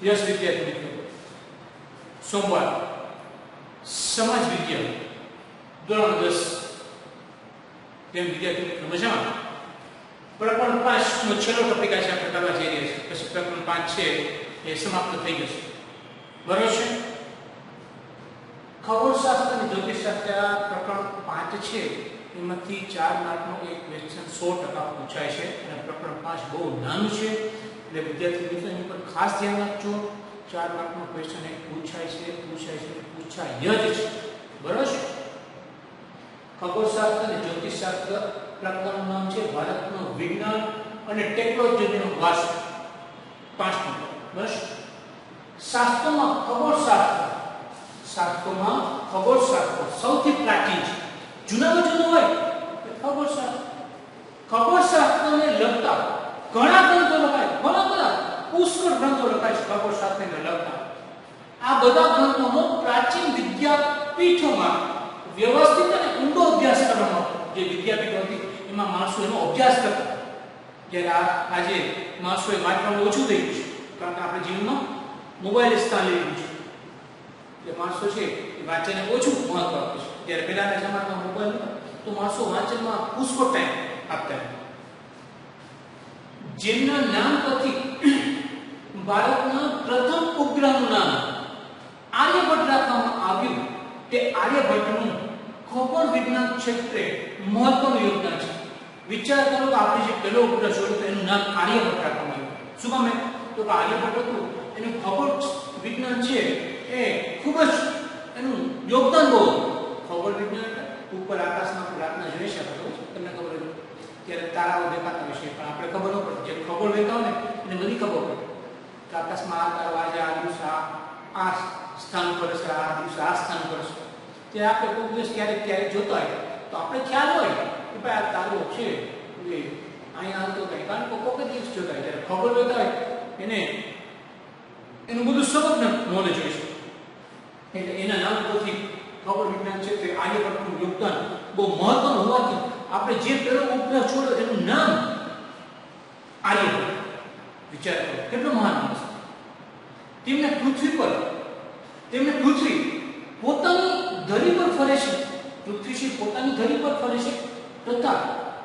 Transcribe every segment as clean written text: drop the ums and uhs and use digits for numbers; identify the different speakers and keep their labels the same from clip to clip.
Speaker 1: Yes विद्यार्थी मित्रों, सोमवार समाज विज्ञान ધોરણ 10 તેમ વિદ્યાર્થી મિત્રો મજામાં? પ્રકરણ 5 નો છેલ્લો ટોપિક આજે આપણે કરવા જઈ રહ્યા છીએ. પછી પ્રકરણ 5 છે એ સમાપ્ત થઈ જશે. બરોબર છે? ખગોળશાસ્ત્ર અને જ્યોતિષશાસ્ત્ર પ્રકરણ 5 છે એમાંથી 4 માર્કનો એક ક્વેશ્ચન 100% પૂછાય છે અને પ્રકરણ 5 બહુ નાનું છે એટલે વિદ્યાર્થી મિત્રો એની પર ખાસ ધ્યાન આપજો. 4 માર્કનો ક્વેશ્ચન એક પૂછાય છે જ છે. બરોબર છે? ખગોળશાસ્ત્ર અને જ્યોતિષશાસ્ત્ર પ્રકરણનું નામ છે ભારતનો વિજ્ઞાન અને ટેકનોલોજીનો વારસો. 5 બસ. શાસ્ત્રોમાં ખગોળશાસ્ત્ર સૌથી પ્રાચીન છે. જૂનામાં જૂનું હોય ખગોળશાસ્ત્રને લગતા ઘણા ગ્રંથો લખાય, ઘણા બધા પુષ્કળ ગ્રંથો લખાય છે ખગોળશાસ્ત્રને લગતા. આ બધા ગ્રંથોનો પ્રાચીન વિદ્યાપીઠોમાં વ્યવસ્થિત અને ઊંડો અભ્યાસ કરવામાં આવતો. જે વિદ્યાપીઠો હતી એમાં માણસો એનો અભ્યાસ કરતા. જ્યારે આજે માણસોએ વાંચવાનું ઓછું થઈ ગયું છે કારણ કે આપણે જીવનમાં મોબાઈલ સ્થાન લઈ લીધું છે એટલે માણસો છે એ વાંચનને ઓછું મહત્વ આપે છે. ત્યારે પહેલાના જમાનામાં મોબાઈલ નહોતા તો માણસો વાંચનમાં પુષ્કળ ટાઈમ આપતા. જેમના નામ પરથી ભારતના પ્રથમ ઉપગ્રહનું નામ આર્યભટ્ટ રાખવામાં આવ્યું તે આર્યભટ્ટનું ખગોળ વિજ્ઞાન ક્ષેત્રે મહત્વનું યોગદાન છે. વિચાર કરો કે આપણે જે પહેલો ઉપગ્રહ છોડ્યો એનું નામ આર્યભટ્ટ રાખવામાં આવ્યું. શું કામ? તો કે આર્યભટ્ટ હતું એનું ખગોળ વિજ્ઞાન છે એ ખૂબ જ એનું યોગદાન બહુ હતું. ખગોળ વિજ્ઞાન ઉપર આકાશમાં આપણે રાતના જોઈ શકો છો, તમને ખબર હોય ત્યારે તારાઓ દેખાતા હોય છે પણ આપણે ખબર ન પડે. જે ખગોળ વેતા હોય ને એને બધી ખબર પડે કે આકાશમાં આ તારો આજે આ દિવસ આ સ્થાન પર છે, આ દિવસે આ સ્થાન પર છે. તે આપણે કોઈ દિવસ ક્યારેક જોતા હોય તો આપણે ખ્યાલ હોય કે ભાઈ આ તારો છે એ અહીંયા આવતો થાય કારણ કે કોઈક દિવસ જોતા હોય. જ્યારે ખગોળ વેતા હોય એને એનું બધું સબક નોલેજ હોય છે એટલે એના નામ પરથી ખગોળ વિજ્ઞાન છે તે આર્યભટ્ટનું યોગદાન બહુ મહત્વનું હોવાથી આપણે જે પેલો ઉપગ્રહ છોડ્યો એનું નામ આર્યભટ્ટ. વિચાર કરો કેટલો મહાન માણસ. તેમને પૃથ્વી પોતાની ધરી પર ફરે છે. પૃથ્વી પોતાની ધરી પર ફરે છે તથા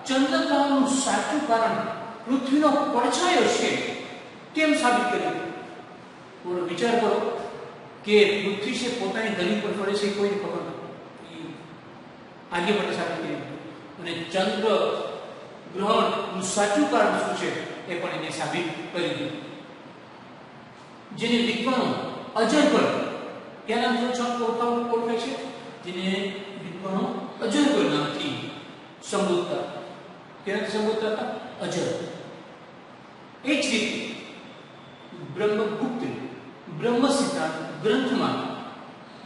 Speaker 1: ચંદ્રગ્રહણનું સાચું કારણ પૃથ્વીનો પડછાયો છે કેમ સાબિત કર્યું? થોડો વિચાર કરો કે પૃથ્વી છે પોતાની ધરી પર ફરે છે કોઈને ખબર નથી. આર્યભટ્ટે સાબિત કર્યું અને ચંદ્ર ગ્રહણનું સાચું કારણ શું છે એ પણ એને સાબિત કરી દીધું. જેને વિદ્વાનો અજરગઢ તેના નામથી ઓળખાય છે. જેને વિદ્વાનો અજરગઢ નામથી સંબોધતા. તેનાથી સંબોધતા હતા અજર. એ જ રીતે બ્રહ્મગુપ્ત બ્રહ્મ સિદ્ધાંત ગ્રંથમાં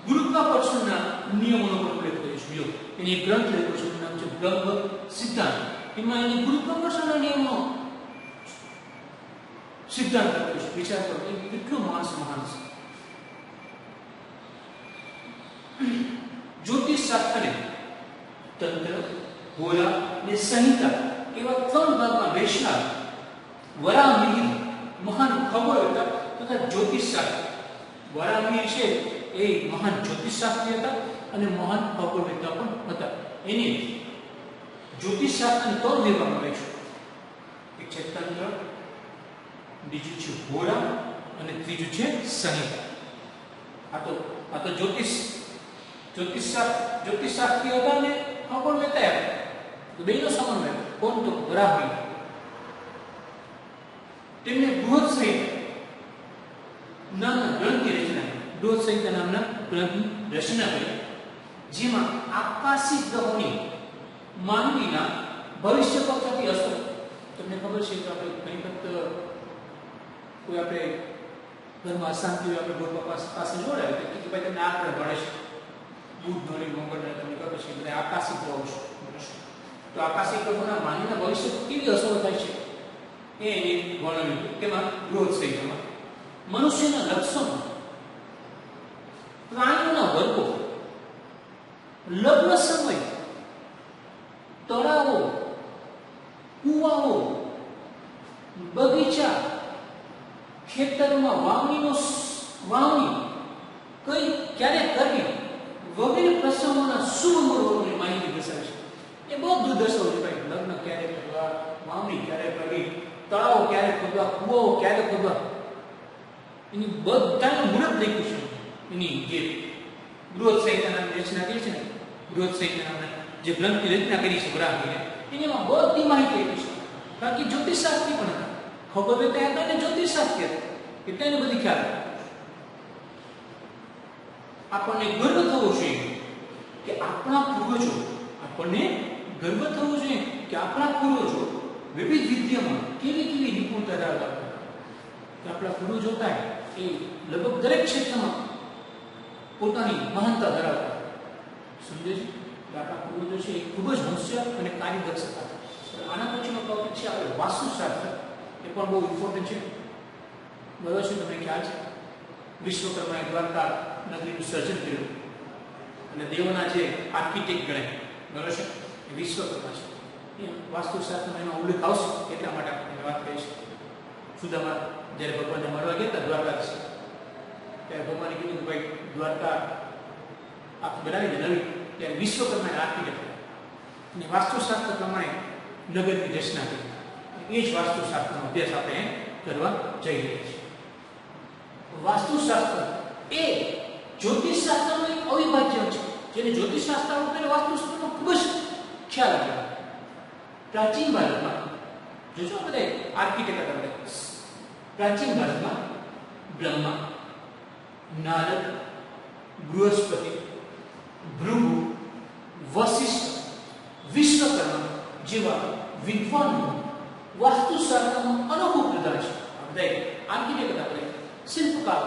Speaker 1: ગુરુત્વાકર્ષણના નિયમોનો પણ ઉલ્લેખ કર્યો છે. એની એક ગ્રંથ લખ્યો છે એનું નામ છે બ્રહ્મ સિદ્ધાંત. એમાં એની ગુરુત્વાકર્ષણના નિયમો સિદ્ધાંત લખ્યો છે. વિચાર કરો કેટલો માણસ મહાન છે. જ્યોતિષશાસ્ત્રને તંત્ર, ગોળા અને સંહિતા એવા 3 ભાગમાં વહેંચનાર વરાહમિહિર મહાન ખગોળવેતા તથા જ્યોતિષશાસ્ત્ર. વરાહમિહિર છે એ મહાન જ્યોતિષશાસ્ત્રી હતા અને મહાન ખગોળવેતા પણ હતા. એને જ્યોતિષશાસ્ત્રને 3 વિભાગમાં વહેંચ્યું. એક છે તંત્ર, બીજું છે ગોળા અને ત્રીજું છે સંહિતા. આ તો જ્યોતિષશાસ્ત્રી હતા ને ખગોળ વેતા હતા. તો બેનો સમન્વય કોણ? તો વરાહમિહિર. તેમને બૃહદ સંહિતા નામના ગ્રંથની રચના બૃહદ સંહિતા નામના ગ્રંથની રચના કરી જેમાં આકાશી ગ્રહોની માનવીના ભવિષ્ય પર થતી અસર. તમને ખબર છે કે આપણે ઘણી વખત કોઈ આપણે ઘરમાં અશાંતિ હોય આપણે ગુરુ પાસે જોડાય તો કે ભાઈ તમને આ ગ્રહ ભણે છે બુધ નોરી મંગળ તમને ખબર છે બધા આકાશી ગ્રહો છે. તો આકાશી ગ્રહોના માનવીના ભવિષ્ય પર કેવી અસર થાય છે એ વર્ણવ્યું તેમાં બૃહદ સંહિતામાં. મનુષ્યના લક્ષણો, પ્રાણીઓના વર્ગો, લગ્ન સમય, તળાવો, કુવાઓ, બગીચા, ખેતરમાં વાવણી કઈ ક્યારે કરવી વગેરે પ્રસંગોના શુભ મુહૂર્તોની માહિતી દર્શાવે છે. એ બધું દર્શાવે છે ભાઈ. લગ્ન ક્યારે કરવા, વાવણી ક્યારે કરવી, તળાવો ક્યારે ખોદવા, કુવાઓ ક્યારે ખોદવા, એની બધાનું મુહૂર્ત લખ્યું છે. એની જે બૃહદ સંહિતાની રચના કરી છે ને, બૃહદ સંહિતાના જે ગ્રંથની રચના કરી છે વરાહમિહિરે, એમાં બધી માહિતી આપી છે. કારણ કે જ્યોતિષશાસ્ત્રી પણ હતા, ખગોળવેત્તા હતા અને જ્યોતિષશાસ્ત્રી હતા, એટલે એને બધી ખ્યાલ હતી. આપણને ગર્વ થવો જોઈએ કે આપણા પૂર્વજો, આપણને ગર્વ થવો જોઈએ કે આપણા પૂર્વજો વિવિધ વિદ્યામાં કેવી નિપુણતા ધરાવતા હતા. કે આપણા પૂર્વજો હતા એ લગભગ દરેક ક્ષેત્રમાં પોતાની મહાનતા ધરાવતા. સમજે છે? આપણા પૂર્વજો છે એ ખૂબ જ હોશિયાર અને કાર્યદક્ષ હતા. આના પછીનો ટોપિક છે આપણે વાસ્તુશાસ્ત્ર. એ પણ બહુ ઇમ્પોર્ટન્ટ છે. બરોબર છે? તમને ખ્યાલ છે વિશ્વકર્માએ દ્વારકા નગરીનું સર્જન કર્યું અને દેવોના જે આર્કિટેક્ટ ગણાય, બરોબર છે, એ વિશ્વકર્મા છે. એ વાસ્તુશાસ્ત્રમાં એનો ઉલ્લેખ આવશે, એટલા માટે આપણે વાત કરી છે. સુદામા જ્યારે ભગવાનને મળવા ગયા હતા દ્વારકાધીશ, ત્યારે ભગવાને કીધું કે ભાઈ દ્વારકા આખી બનાવી દે નવી. ત્યારે વિશ્વકર્માએ આર્કિટેક્ટ અને વાસ્તુશાસ્ત્ર પ્રમાણે નગરની રચના કરી. એ જ વાસ્તુશાસ્ત્રનો અભ્યાસ આપણે કરવા જઈ રહ્યા છીએ. વાસ્તુશાસ્ત્ર એ જ્યોતિષશાસ્ત્રનો એક અવિભાજ્ય છે. જેને જ્યોતિષશાસ્ત્ર ઉપર વાસ્તુશાસ્ત્રનો ખૂબ જ ખ્યાલ આવ્યો. પ્રાચીન ભારતમાં જોજો બધા આર્કિટેક્ટ હતા બધા. પ્રાચીન ભારતમાં બ્રહ્મા, નારદ, બૃહસ્પતિ, ભૃગુ, વશિષ્ઠ, વિશ્વકર્મા જેવા વિદ્વાનો વાસ્તુશાસ્ત્રનો અનોખો પ્રદાન છે. બધા આર્કિટેક્ટ હતા બધા. શિલ્પકાર,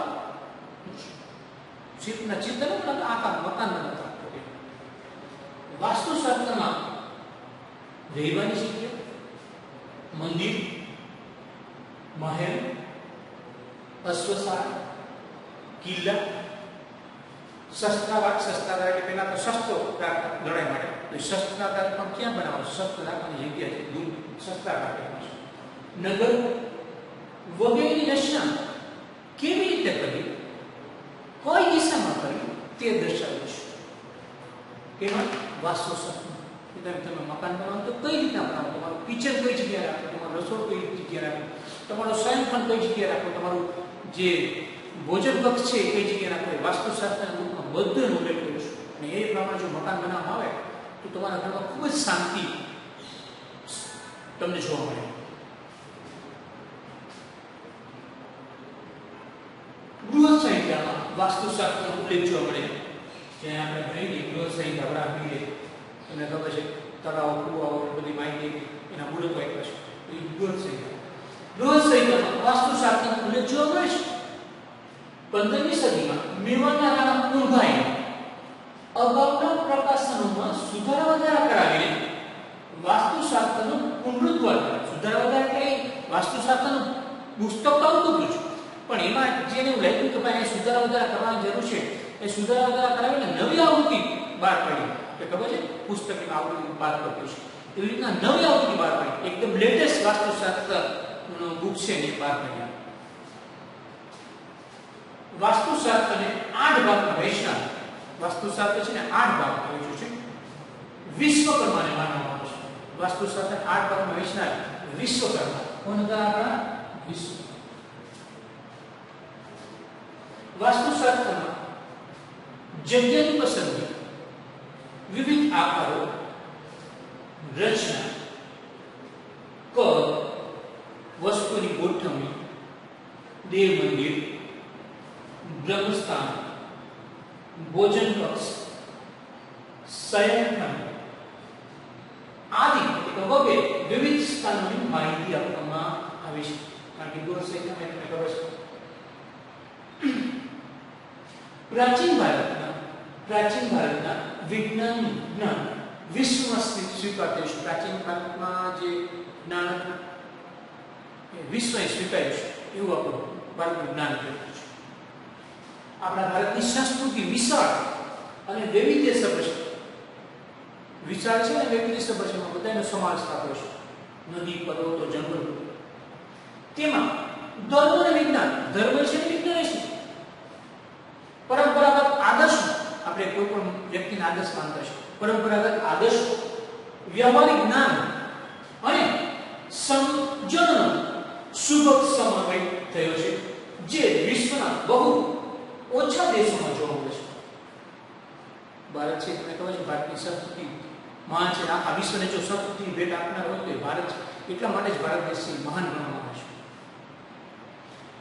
Speaker 1: શિલ્પના ચિત્ર આકાર મકાન બનાવતા. વાસ્તુશાસ્ત્રમાં રહેવાની જગ્યા, મંદિર, મહેલ, અશ્વશાળા, કિલ્લા, શસ્ત્રાગાર. શસ્ત્રાગાર એટલે પહેલા તો શસ્ત્રો લડાઈ માટે શસ્ત્રાગાર પણ ક્યાં બનાવો? શસ્ત્ર રાખવાની જગ્યા છે, દૂર શસ્ત્રાગાર કહેવાય છે. નગર વગેરેની રચના કેવી રીતે કરવી, કઈ દિશામાં કરવી, તે દર્શાવે છે. કેમાં? વાસ્તુશાસ્ત્ર. તમે મકાન બનાવો તો કઈ રીતના બનાવો, તમારું કિચન કઈ જગ્યાએ રાખો, તમારું રસોડું કઈ જગ્યાએ રાખો, તમારો શયનખંડ કઈ જગ્યાએ રાખો, તમારું જે ભોજન કક્ષ છે એ કઈ જગ્યાએ રાખો. વાસ્તુશાસ્ત્રના રૂપમાં બધું એનો ઉલ્લેખ કર્યો છે. અને એ પ્રમાણે જો મકાન બનાવવામાં આવે તો તમારા ઘરમાં ખૂબ જ શાંતિ તમને જોવા મળે. બૃહદ સંહિતામાં વાસ્તુશાસ્ત્રનો ઉલ્લેખ જોવા મળે. જ્યાં આપણે ભણી બૃહદ સંહિતા વરાહમિહિરે, તમને ખબર છે તળાવો, કુવાઓ, બધી માહિતી એના મૂળકો આપ્યા છે. એ બૃહદ સંહિતા. બૃહદ સંહિતામાં વાસ્તુશાસ્ત્રનો ઉલ્લેખ જોવા મળે છે. 15મી સદીમાં મેવાડના રાણા કુંભાઈએ અગાઉના પ્રકાશનોમાં સુધારા વધારા કરાવીને વાસ્તુશાસ્ત્રનું પુનરુદ્ધાર કર્યું. સુધારા વધારા એટલે વાસ્તુશાસ્ત્રનું પુસ્તક તો આવતું જ છે, પણ એમાં જેને એવું લાગ્યું કે ભાઈ સુધારા વધારા કરવાની જરૂર છે, એ સુધારા વધારા કરાવીને નવી આવૃત્તિ બહાર પાડી. કે ખબર છે પુસ્તકની આવૃત્તિ બહાર પાડ્યું છે. એવી રીતના નવી આવૃત્તિ બહાર પાડી, એકદમ લેટેસ્ટ વાસ્તુશાસ્ત્રનો બુક છે એ બહાર પાડ્યા. વાસ્તુશાસ્ત્રને 8 ભાગમાં વહેંચનાર. વાસ્તુશાસ્ત્ર છે ને 8 ભાગમાં વહેંચ્યું છે. વિશ્વકર્માને માનવામાં આવે છે. વાસ્તુશાસ્ત્ર 8 ભાગમાં વહેંચનાર વિશ્વકર્મા. કોણ હતા આપણા? વિશ્વ. વાસ્તુશાસ્ત્રમાં જગ્યાની પસંદગી, વિવિધ આકારો, રચના, કદ, વસ્તુની ગોઠવણી, દેવ મંદિર, બ્રહ્મસ્થાન, ભોજન કક્ષ, શયનખંડ આદિ વગેરે વિવિધ સ્થાનોની માહિતી આપવામાં આવી છે. કારણ કે બૃહદ સંહિતામાં તમને ખબર છે પ્રાચીન ભારતના વિજ્ઞાન જ્ઞાન વિશ્વમાં સ્વીકાર્યું છે. પ્રાચીન ભારતમાં જે જ્ઞાન હતું એ વિશ્વએ સ્વીકાર્યું છે એવું આપણું ભારતનું જ્ઞાન કહેવાય છે. આપણા ભારતની સંસ્કૃતિ વિશાળ અને વૈવિધ્યસભર છે. વિશાળ છે અને વૈવિધ્યસભર છે, બધાનો સમાવેશ થતો છે. નદી, પર્વતો, જંગલો. તેમાં ધર્મ અને વિજ્ઞાન, ધર્મ છે ને વિજ્ઞાન છે. પરંપરાગત આદર્શ, આપણે કોઈ પણ વ્યક્તિના આદર્શ માનતા છે. પરંપરાગત આદર્શ, વ્યવહારિક જ્ઞાન અને સમજણનો સુભગ સમન્વય થયો છે, જે વિશ્વના બહુ ઓછા દેશોમાં જોવા મળે છે. ભારત છે, તમને ખબર છે, ભારતની સંસ્કૃતિ મહાન છે. આખા વિશ્વને જો સંસ્કૃતિની ભેટ આપનાર હોય તો ભારત છે. એટલા માટે જ ભારત દેશને મહાન ગણવામાં આવે છે.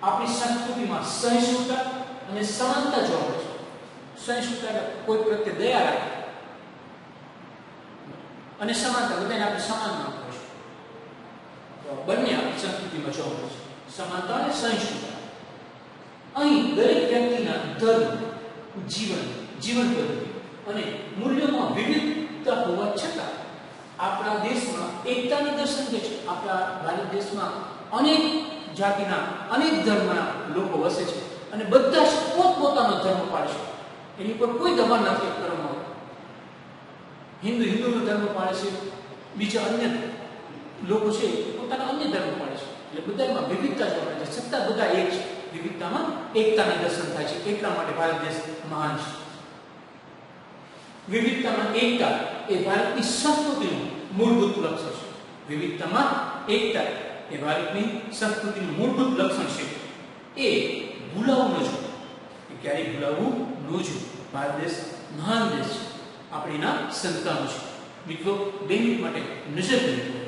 Speaker 1: આપણી સંસ્કૃતિમાં સહિષ્ણુતા અને સમાનતા જોવા મળે છે. સહિષ્ણુતા એટલે કોઈ પ્રત્યે દયા રાખે, અને સમાનતા બધાને આપણે સમાન માનીએ છીએ. તો બંને આપણી સંસ્કૃતિમાં જોવા મળે છે, સમાનતા અને સહિષ્ણુતા. અહીં દરેક વ્યક્તિના ધર્મ, જીવન પદ્ધતિ અને મૂલ્યોમાં વિવિધતા હોવા છતાં આપણા દેશમાં એકતાની દર્શન છે. આપણા ભારત દેશમાં અનેક જાતિના, અનેક ધર્મના લોકો વસે છે અને બધા જ પોતપોતાનો ધર્મ પાળે છે. એની પર કોઈ દબાણ નથી કરવામાં આવતું. હિન્દુનો ધર્મ પાળે છે, બીજા અન્ય લોકો છે પોતાના અન્ય ધર્મ પાળે છે. એટલે બધામાં વિવિધતા જોવા મળે છે, છતાં બધા એક છે. વિવિધતામાં એકતાની દર્શન થાય છે. એટલા માટે ભારત દેશ મહાન છે. વિવિધતામાં એકતા એ ભારતની સંસ્કૃતિનું મૂળભૂત લક્ષણ છે. વિવિધતામાં એકતા એ ભારતની સંસ્કૃતિનું મૂળભૂત લક્ષણ છે. એ ભૂલાવવું ન જોઈએ, એ ક્યારેય ભૂલાવવું ન જોઈએ. ભારત દેશ મહાન દેશ છે, આપણે એના સંતાનો છે. મિત્રો, 2 મિનિટ માટે નજર કરીએ.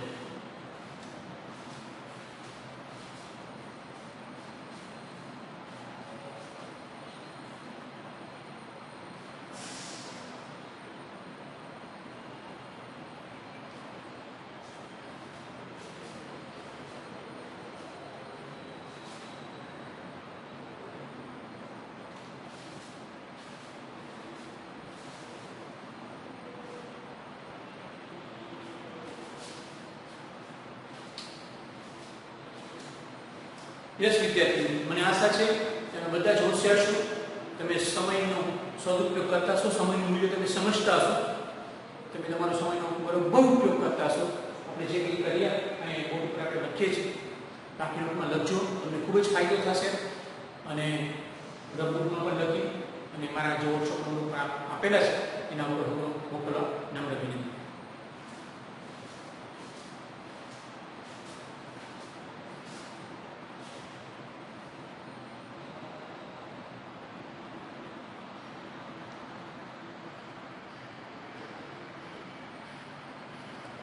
Speaker 1: યસ વિદ્યાર્થી, મને આશા છે તમે બધા જ હોશિયાર છો. તમે સમયનો સદુપયોગ કરતા છો, સમયનું મૂલ્ય તમે સમજતા હશો. તમે તમારો સમયનો બરોબર ઉપયોગ કરતા હશો. આપણે જે કંઈ કરીએ અને બોર્ડ ઉપર આપણે લખીએ છીએ, રાખી નોટમાં લખજો, તમને ખૂબ જ ફાયદો થશે. અને રબુકમાં પણ લખી અને મારા જે વોટ્સઅપ નંબર પર આપેલા છે એના ઉપર મોકલવા નમ્ર વિનંતી.